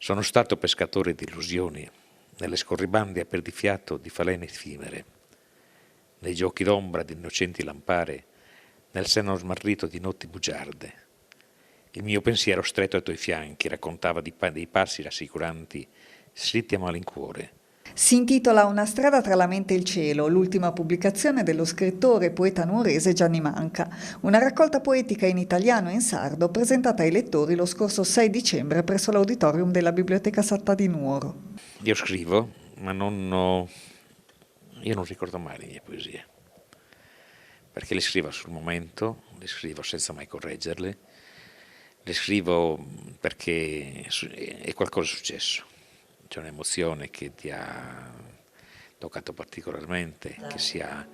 Sono stato pescatore di illusioni, nelle scorribande a perdifiato di falene effimere, nei giochi d'ombra di innocenti lampare, nel seno smarrito di notti bugiarde. Il mio pensiero stretto ai tuoi fianchi raccontava dei passi rassicuranti, scritti a malincuore. Si intitola Una strada tra la mente e il cielo, l'ultima pubblicazione dello scrittore e poeta nuorese Gianni Manca, una raccolta poetica in italiano e in sardo presentata ai lettori lo scorso 6 dicembre presso l'auditorium della Biblioteca Satta di Nuoro. Io scrivo, ma io non ricordo mai le mie poesie, perché le scrivo sul momento, le scrivo senza mai correggerle, le scrivo perché è qualcosa successo. C'è un'emozione che ti ha toccato particolarmente, che sia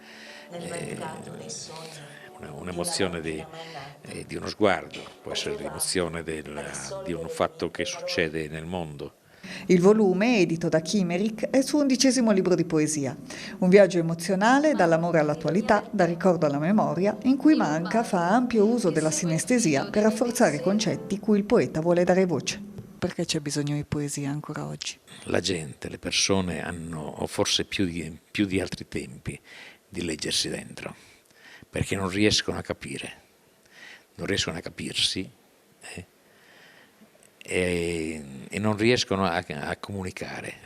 un'emozione di uno sguardo, può essere l'emozione di un fatto che succede nel mondo. Il volume, edito da Chimeric, è il suo 11° libro di poesia. Un viaggio emozionale dall'amore all'attualità, dal ricordo alla memoria, in cui Manca fa ampio uso della sinestesia per rafforzare i concetti cui il poeta vuole dare voce. Perché c'è bisogno di poesia ancora oggi? La gente, le persone hanno, o forse più di altri tempi, di leggersi dentro, perché non riescono a capire, non riescono a capirsi e non riescono a comunicare,